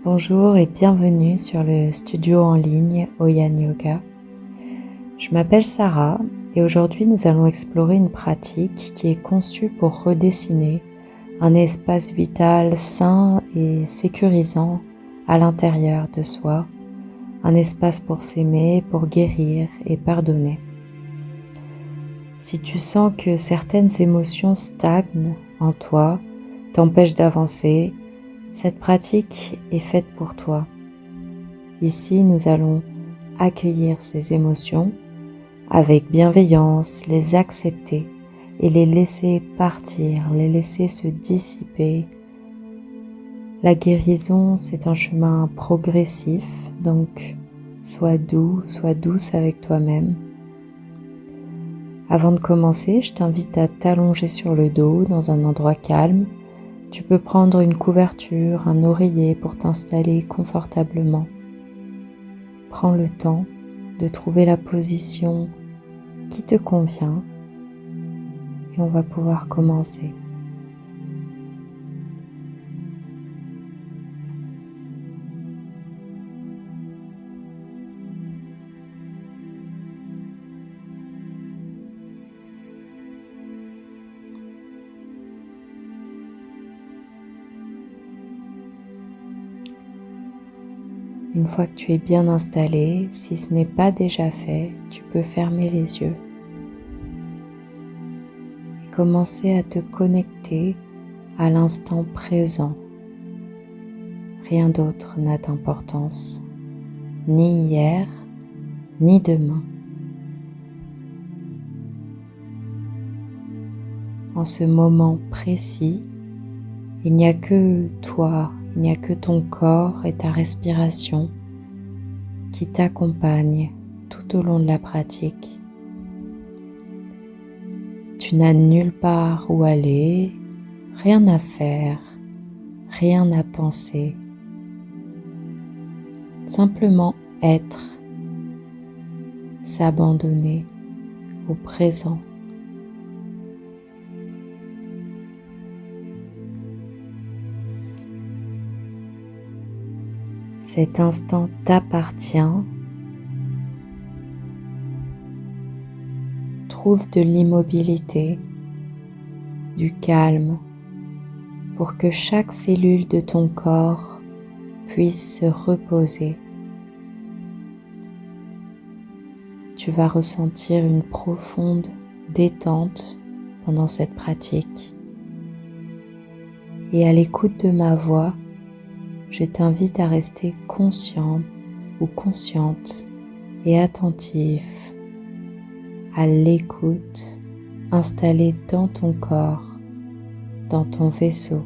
Bonjour et bienvenue sur le studio en ligne Oyan Yoga. Je m'appelle Sarah et aujourd'hui nous allons explorer une pratique qui est conçue pour redessiner un espace vital sain et sécurisant à l'intérieur de soi, un espace pour s'aimer, pour guérir et pardonner. Si tu sens que certaines émotions stagnent en toi, t'empêchent d'avancer, cette pratique est faite pour toi. Ici, nous allons accueillir ces émotions avec bienveillance, les accepter et les laisser partir, les laisser se dissiper. La guérison, c'est un chemin progressif, donc sois doux, sois douce avec toi-même. Avant de commencer, je t'invite à t'allonger sur le dos dans un endroit calme. Tu peux prendre une couverture, un oreiller pour t'installer confortablement. Prends le temps de trouver la position qui te convient et on va pouvoir commencer. Une fois que tu es bien installé, si ce n'est pas déjà fait, tu peux fermer les yeux et commencer à te connecter à l'instant présent. Rien d'autre n'a d'importance, ni hier, ni demain. En ce moment précis, il n'y a que toi, il n'y a que ton corps et ta respiration qui t'accompagnent tout au long de la pratique. Tu n'as nulle part où aller, rien à faire, rien à penser. Simplement être, s'abandonner au présent. Cet instant t'appartient. Trouve de l'immobilité, du calme, pour que chaque cellule de ton corps puisse se reposer. Tu vas ressentir une profonde détente pendant cette pratique. Et à l'écoute de ma voix, je t'invite à rester conscient ou consciente et attentif à l'écoute installée dans ton corps, dans ton vaisseau.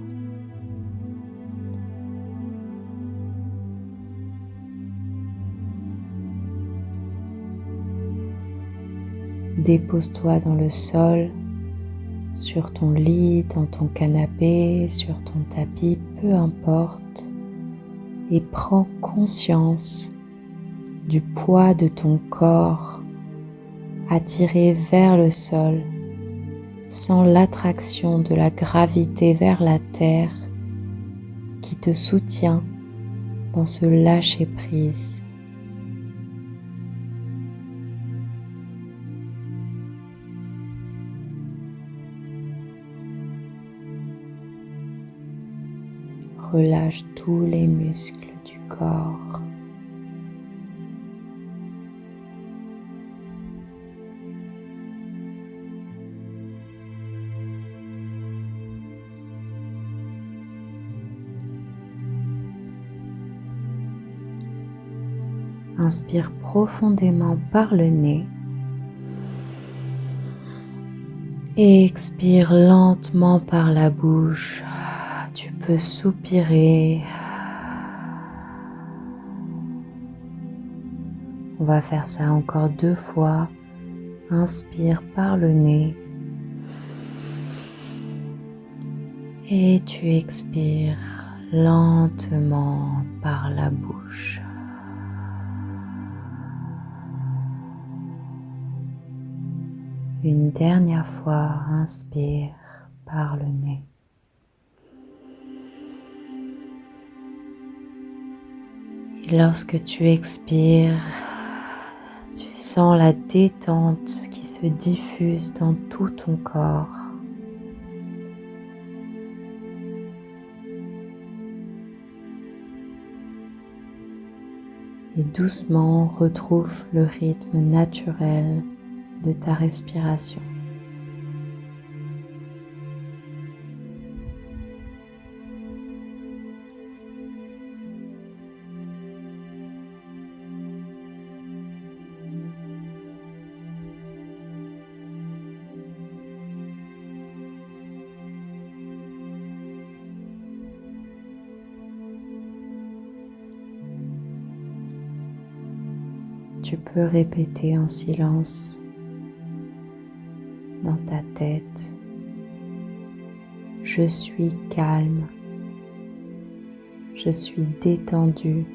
Dépose-toi dans le sol, sur ton lit, dans ton canapé, sur ton tapis, peu importe, et prends conscience du poids de ton corps attiré vers le sol, sans l'attraction de la gravité vers la terre qui te soutient dans ce lâcher-prise. Relâche tous les muscles du corps. Inspire profondément par le nez et expire lentement par la bouche. Tu peux soupirer. On va faire ça encore 2 fois. Inspire par le nez et tu expires lentement par la bouche. Une dernière fois, inspire par le nez. Et lorsque tu expires, tu sens la détente qui se diffuse dans tout ton corps. Et doucement retrouve le rythme naturel de ta respiration. Tu peux répéter en silence dans ta tête: je suis calme, je suis détendu,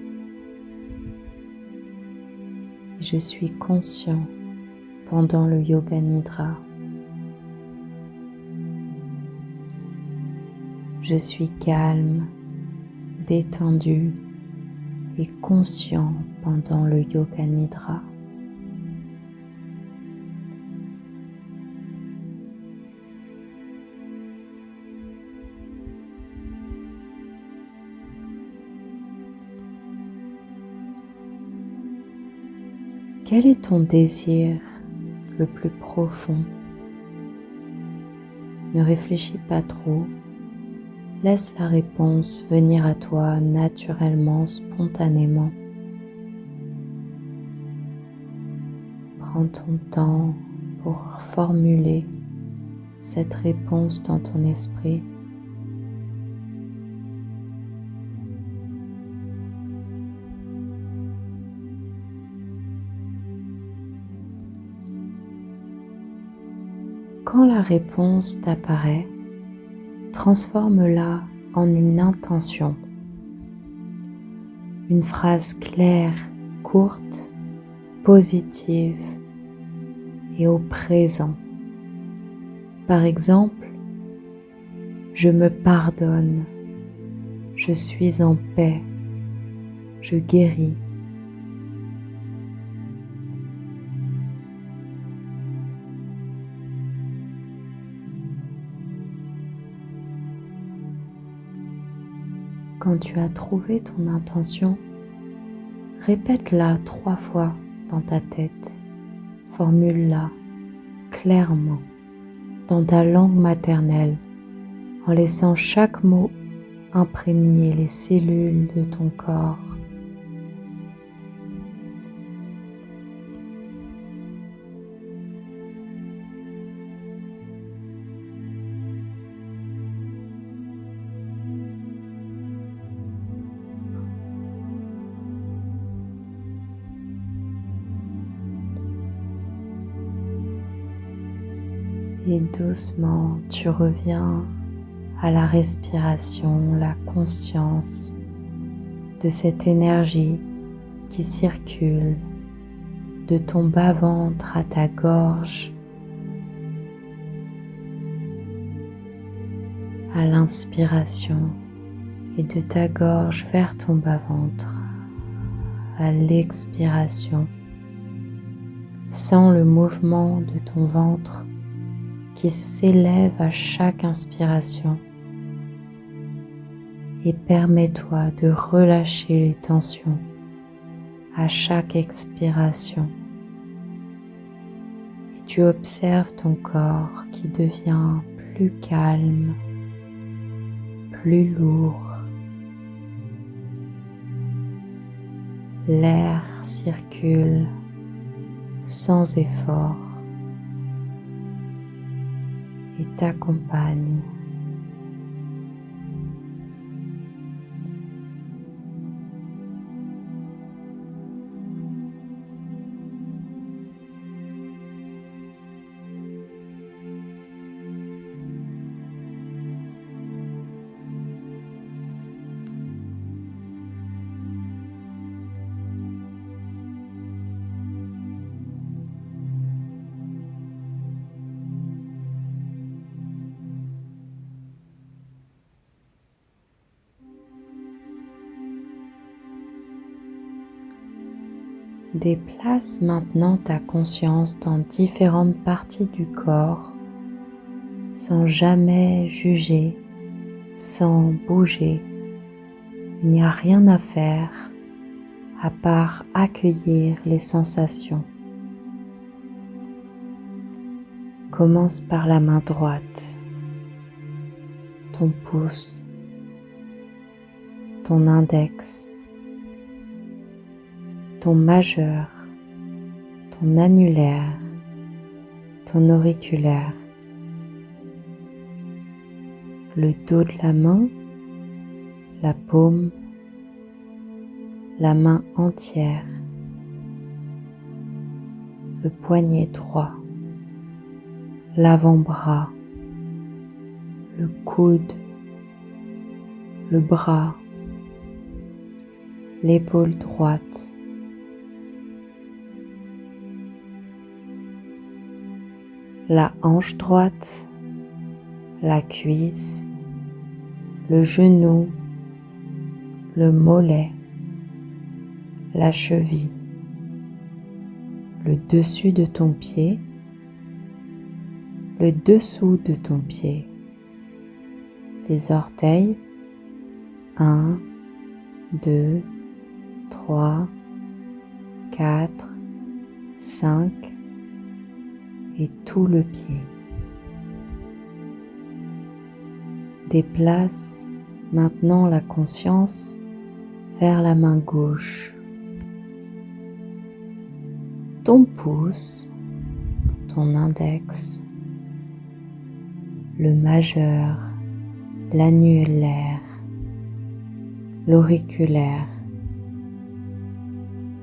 je suis conscient pendant le Yoga Nidra. Je suis calme, détendu et conscient pendant le Yoga Nidra. Quel est ton désir le plus profond? Ne réfléchis pas trop. Laisse la réponse venir à toi naturellement, spontanément. Prends ton temps pour formuler cette réponse dans ton esprit. Quand la réponse t'apparaît, transforme-la en une intention. Une phrase claire, courte, positive et au présent. Par exemple, je me pardonne, je suis en paix, je guéris. Quand tu as trouvé ton intention, répète-la 3 fois dans ta tête. Formule-la clairement dans ta langue maternelle en laissant chaque mot imprégner les cellules de ton corps. Et doucement, tu reviens à la respiration, la conscience de cette énergie qui circule de ton bas-ventre à ta gorge, à l'inspiration, et de ta gorge vers ton bas-ventre, à l'expiration. Sens le mouvement de ton ventre qui s'élève à chaque inspiration et permets-toi de relâcher les tensions à chaque expiration. Et tu observes ton corps qui devient plus calme, plus lourd. L'air circule sans effort et t'accompagne. Déplace maintenant ta conscience dans différentes parties du corps sans jamais juger, sans bouger. Il n'y a rien à faire à part accueillir les sensations. Commence par la main droite, ton pouce, ton index, ton majeur, ton annulaire, ton auriculaire, le dos de la main, la paume, la main entière, le poignet droit, l'avant-bras, le coude, le bras, l'épaule droite, la hanche droite, la cuisse, le genou, le mollet, la cheville, le dessus de ton pied, le dessous de ton pied, les orteils, 1, 2, 3, 4, 5 et tout le pied. Déplace maintenant la conscience vers la main gauche. Ton pouce, ton index, le majeur, l'annulaire, l'auriculaire,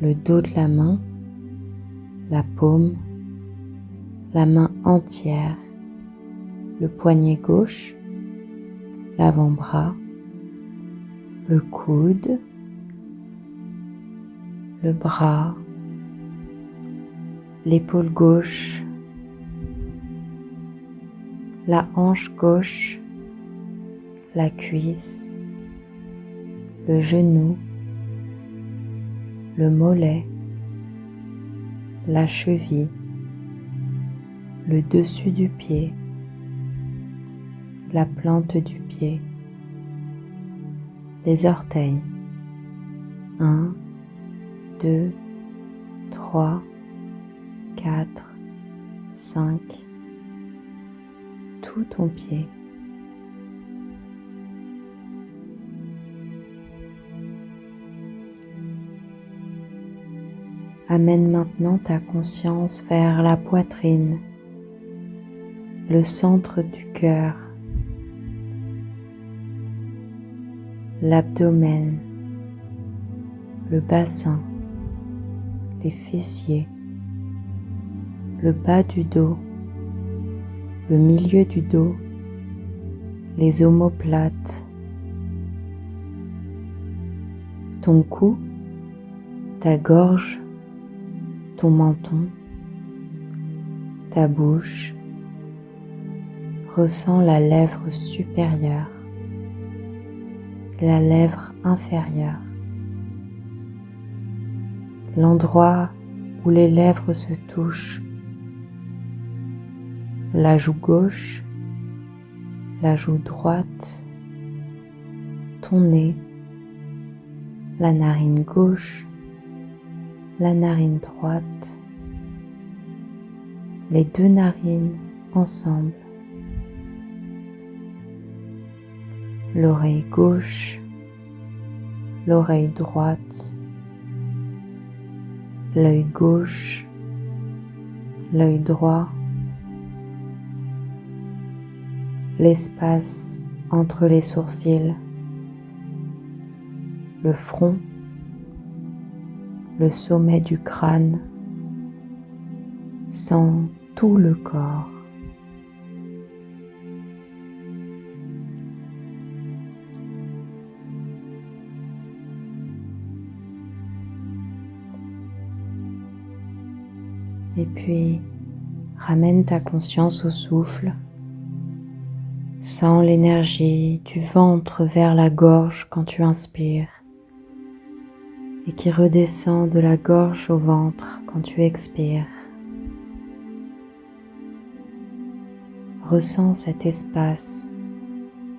le dos de la main, la paume, la main entière, le poignet gauche, l'avant-bras, le coude, le bras, l'épaule gauche, la hanche gauche, la cuisse, le genou, le mollet, la cheville, le dessus du pied, la plante du pied, les orteils, 1, 2, 3, 4, 5, tout ton pied. Amène maintenant ta conscience vers la poitrine, le centre du cœur, l'abdomen, le bassin, les fessiers, le bas du dos, le milieu du dos, les omoplates, ton cou, ta gorge, ton menton, ta bouche. Ressens la lèvre supérieure, la lèvre inférieure, l'endroit où les lèvres se touchent, la joue gauche, la joue droite, ton nez, la narine gauche, la narine droite, les deux narines ensemble, l'oreille gauche, l'oreille droite, l'œil gauche, l'œil droit, l'espace entre les sourcils, le front, le sommet du crâne, sens tout le corps. Et puis, ramène ta conscience au souffle. Sens l'énergie du ventre vers la gorge quand tu inspires et qui redescend de la gorge au ventre quand tu expires. Ressens cet espace,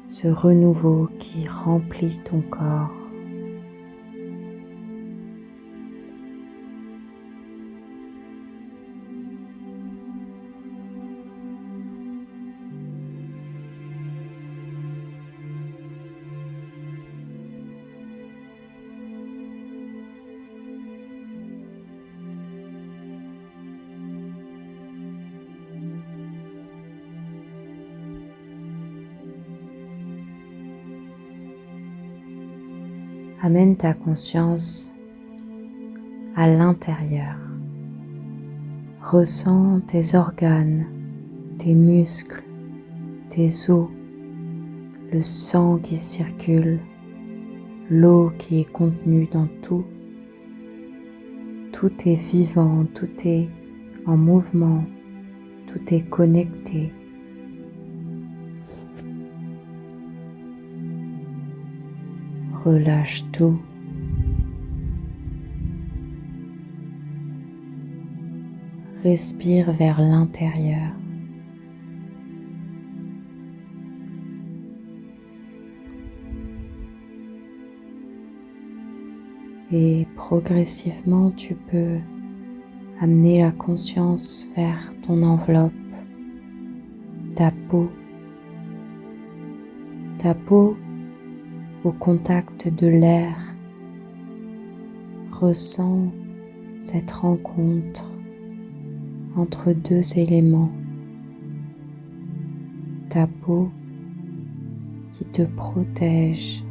ce renouveau qui remplit ton corps. Amène ta conscience à l'intérieur. Ressens tes organes, tes muscles, tes os, le sang qui circule, l'eau qui est contenue dans tout. Tout est vivant, tout est en mouvement, tout est connecté. Relâche tout. Respire vers l'intérieur. Et progressivement, tu peux amener la conscience vers ton enveloppe, ta peau. Ta peau au contact de l'air. Ressens cette rencontre entre deux éléments. Ta peau qui te protège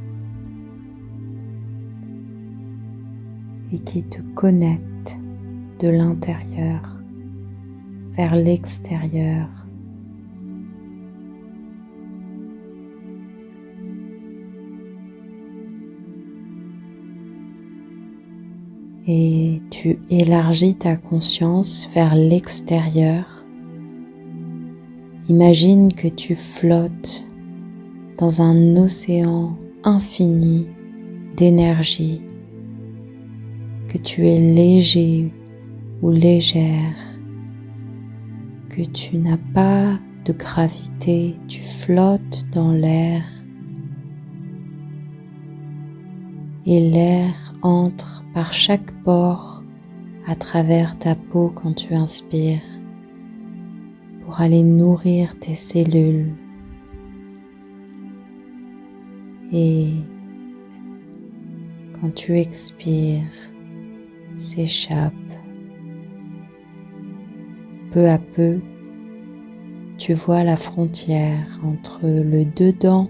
et qui te connecte de l'intérieur vers l'extérieur. Et tu élargis ta conscience vers l'extérieur. Imagine que tu flottes dans un océan infini d'énergie, que tu es léger ou légère, que tu n'as pas de gravité, tu flottes dans l'air et l'air entre par chaque pore à travers ta peau quand tu inspires pour aller nourrir tes cellules. Et quand tu expires, s'échappe. Peu à peu, tu vois la frontière entre le dedans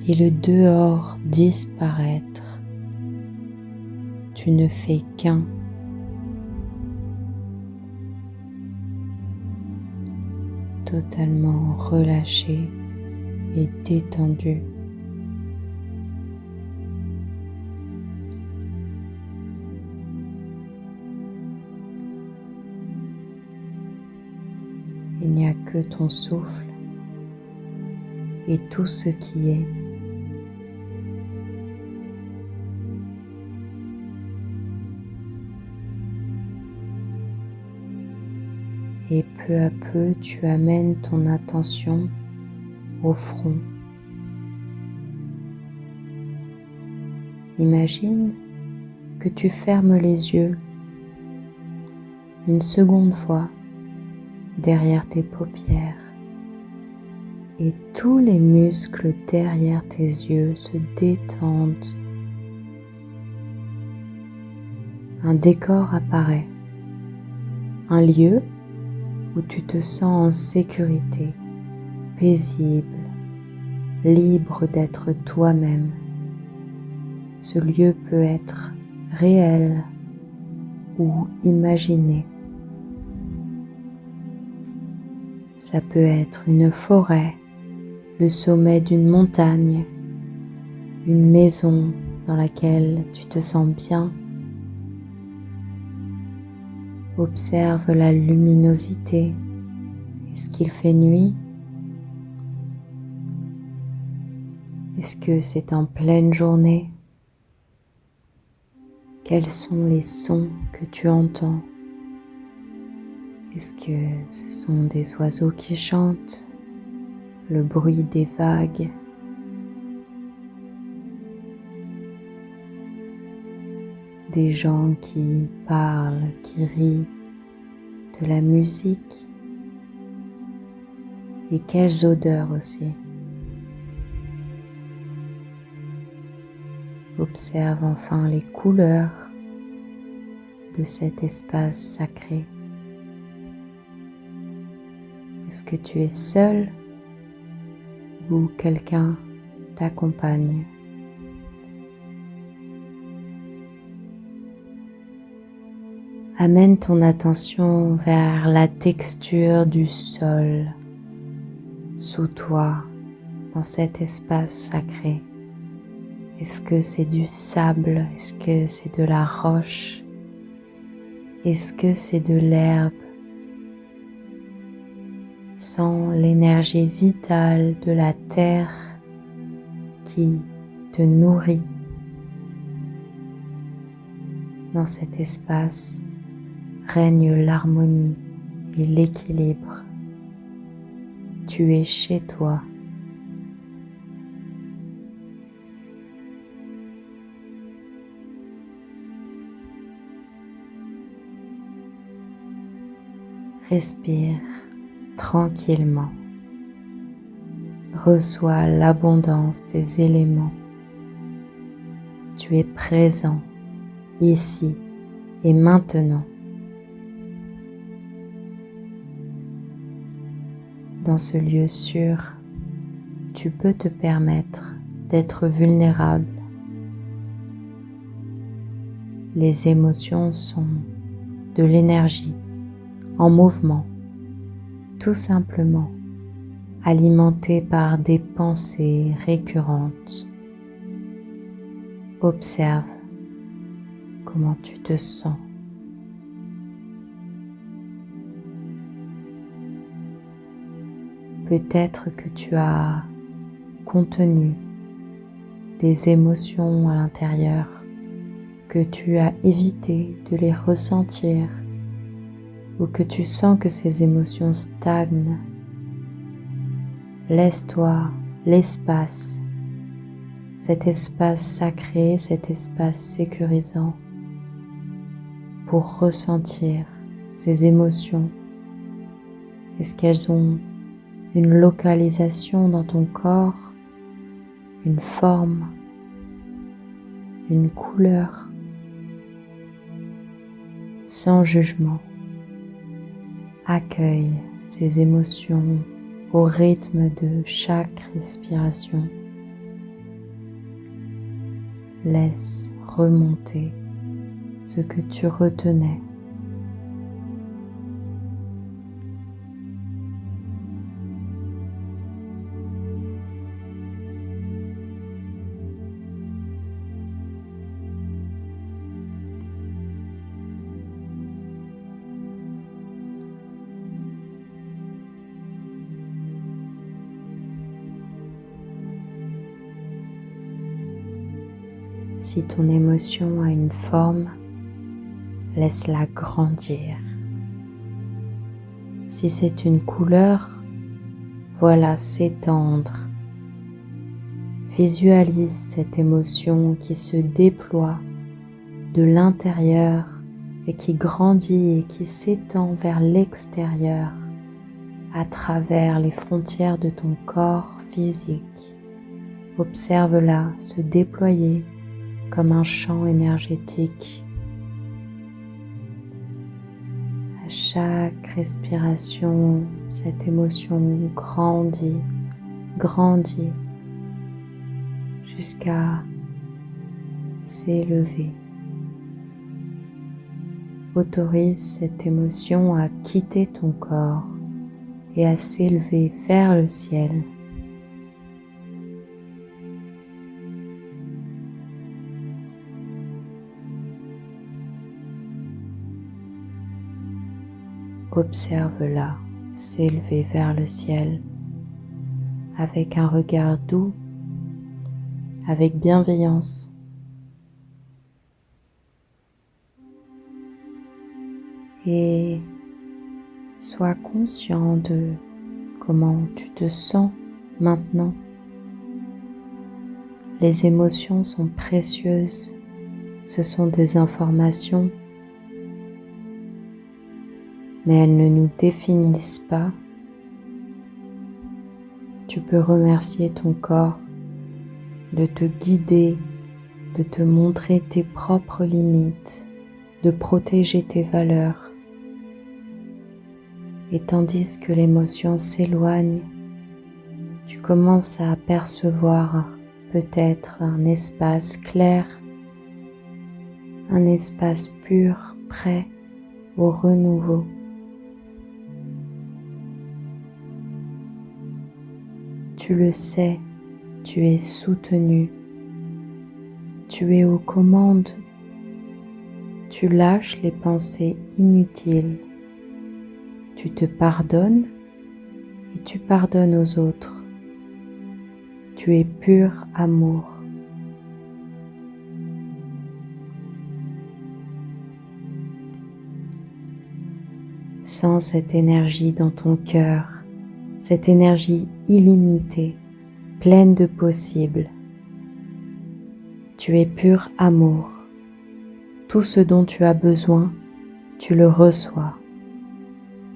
et le dehors disparaître. Tu ne fais qu'un. Totalement relâché et détendu. Il n'y a que ton souffle et tout ce qui est. Et peu à peu, tu amènes ton attention au front. Imagine que tu fermes les yeux une seconde fois derrière tes paupières et tous les muscles derrière tes yeux se détendent. Un décor apparaît, un lieu où tu te sens en sécurité, paisible, libre d'être toi-même. Ce lieu peut être réel ou imaginé. Ça peut être une forêt, le sommet d'une montagne, une maison dans laquelle tu te sens bien. Observe la luminosité. Est-ce qu'il fait nuit? Est-ce que c'est en pleine journée? Quels sont les sons que tu entends? Est-ce que ce sont des oiseaux qui chantent, le bruit des vagues, des gens qui parlent, qui rient, de la musique? Et quelles odeurs aussi? Observe enfin les couleurs de cet espace sacré. Est-ce que tu es seul ou quelqu'un t'accompagne? Amène ton attention vers la texture du sol sous toi dans cet espace sacré. Est-ce que c'est du sable? Est-ce que c'est de la roche? Est-ce que c'est de l'herbe? Sens l'énergie vitale de la terre qui te nourrit. Dans cet espace règne l'harmonie et l'équilibre. Tu es chez toi. Respire tranquillement. Reçois l'abondance des éléments. Tu es présent ici et maintenant. Dans ce lieu sûr, tu peux te permettre d'être vulnérable. Les émotions sont de l'énergie en mouvement, tout simplement alimentée par des pensées récurrentes. Observe comment tu te sens. Peut-être que tu as contenu des émotions à l'intérieur, que tu as évité de les ressentir ou que tu sens que ces émotions stagnent. Laisse-toi l'espace, cet espace sacré, cet espace sécurisant pour ressentir ces émotions. Est-ce qu'elles ont une localisation dans ton corps, une forme, une couleur? Sans jugement, accueille ces émotions au rythme de chaque respiration. Laisse remonter ce que tu retenais. Si ton émotion a une forme, laisse-la grandir. Si c'est une couleur, voilà s'étendre. Visualise cette émotion qui se déploie de l'intérieur et qui grandit et qui s'étend vers l'extérieur à travers les frontières de ton corps physique. Observe-la se déployer comme un champ énergétique. À chaque respiration, cette émotion grandit, grandit jusqu'à s'élever. Autorise cette émotion à quitter ton corps et à s'élever vers le ciel. Observe-la s'élever vers le ciel avec un regard doux, avec bienveillance. et sois conscient de comment tu te sens maintenant. Les émotions sont précieuses, ce sont des informations, mais elles ne nous définissent pas. Tu peux remercier ton corps de te guider, de te montrer tes propres limites, de protéger tes valeurs. Et tandis que l'émotion s'éloigne, tu commences à apercevoir peut-être un espace clair, un espace pur, prêt au renouveau. Tu le sais, tu es soutenu, tu es aux commandes, tu lâches les pensées inutiles, tu te pardonnes et tu pardonnes aux autres. Tu es pur amour. Sens cette énergie dans ton cœur, cette énergie illimitée, pleine de possibles. Tu es pur amour. Tout ce dont tu as besoin, tu le reçois.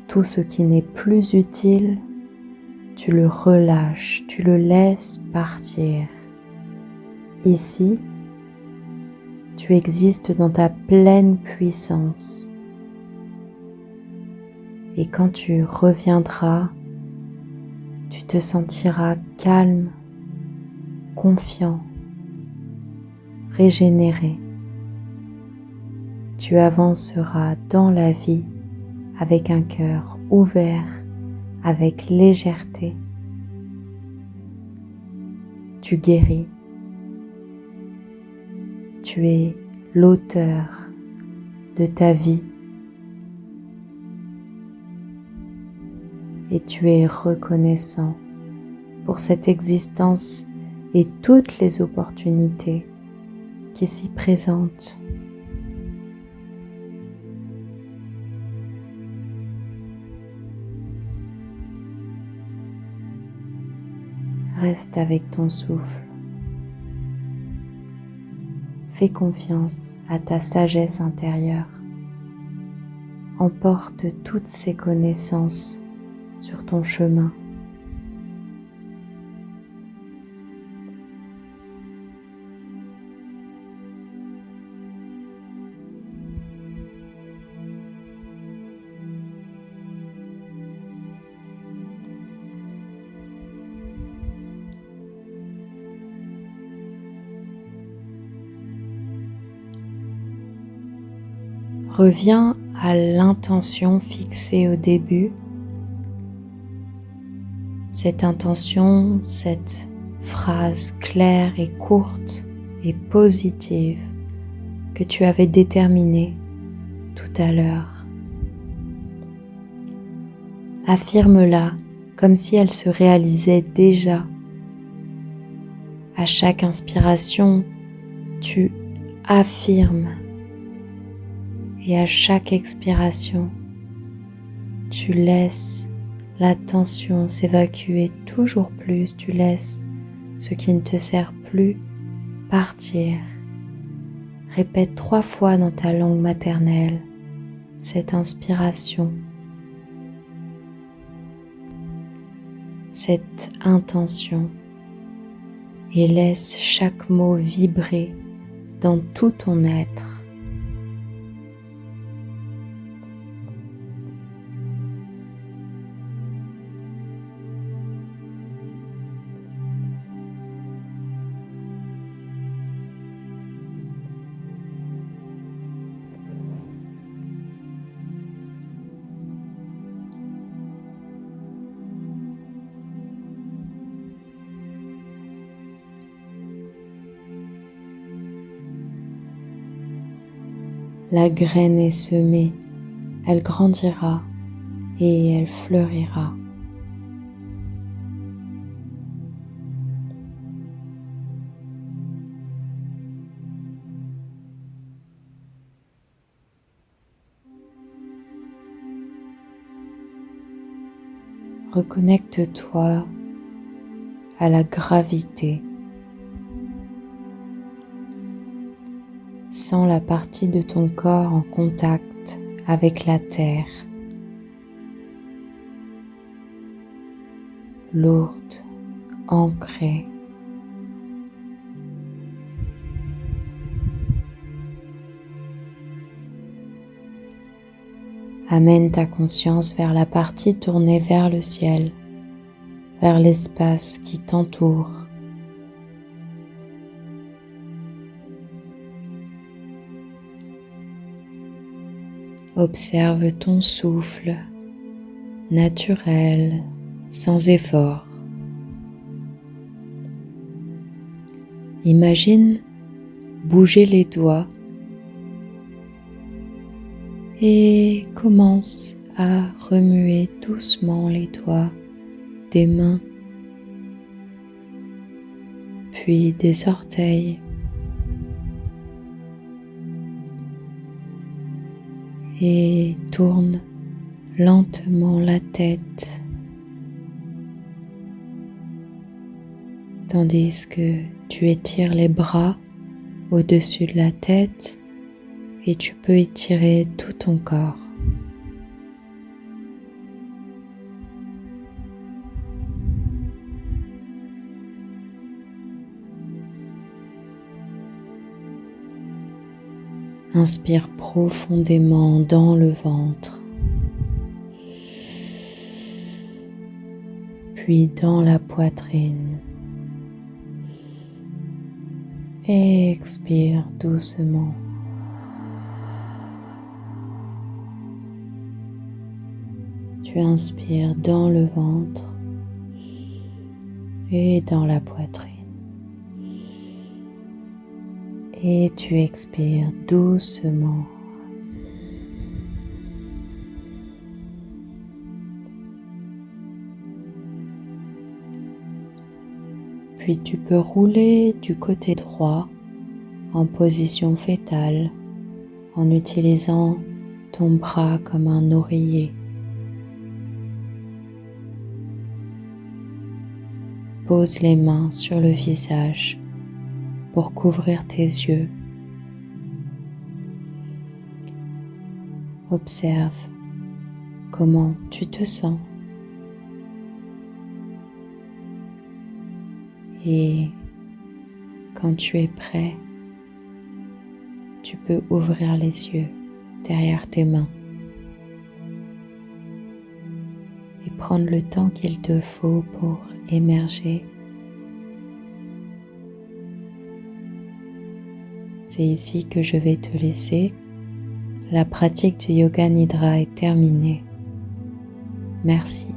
Tout ce qui n'est plus utile, tu le relâches, tu le laisses partir. Ici, tu existes dans ta pleine puissance. Et quand tu reviendras, tu te sentiras calme, confiant, régénéré. Tu avanceras dans la vie avec un cœur ouvert, avec légèreté. Tu guéris. Tu es l'auteur de ta vie. Et tu es reconnaissant pour cette existence et toutes les opportunités qui s'y présentent. Reste avec ton souffle. Fais confiance à ta sagesse intérieure. Emporte toutes ces connaissances sur ton chemin. Reviens à l'intention fixée au début. Cette intention, cette phrase claire et courte et positive que tu avais déterminée tout à l'heure. Affirme-la comme si elle se réalisait déjà. À chaque inspiration, tu affirmes. Et à chaque expiration, tu laisses la tension s'évacuer toujours plus, tu laisses ce qui ne te sert plus partir. Répète 3 fois dans ta langue maternelle cette inspiration, cette intention et laisse chaque mot vibrer dans tout ton être. La graine est semée, elle grandira et elle fleurira. Reconnecte-toi à la gravité. Sens la partie de ton corps en contact avec la terre, lourde, ancrée. Amène ta conscience vers la partie tournée vers le ciel, vers l'espace qui t'entoure. Observe ton souffle naturel, sans effort. Imagine bouger les doigts et commence à remuer doucement les doigts des mains, puis des orteils. Et tourne lentement la tête, tandis que tu étires les bras au-dessus de la tête et tu peux étirer tout ton corps. Inspire profondément dans le ventre, puis dans la poitrine. Et expire doucement. Tu inspires dans le ventre et dans la poitrine. Et tu expires doucement. Puis tu peux rouler du côté droit en position fétale en utilisant ton bras comme un oreiller. Pose les mains sur le visage pour couvrir tes yeux. Observe comment tu te sens. Et quand tu es prêt, tu peux ouvrir les yeux derrière tes mains et prendre le temps qu'il te faut pour émerger. C'est ici que je vais te laisser. La pratique du Yoga Nidra est terminée. Merci.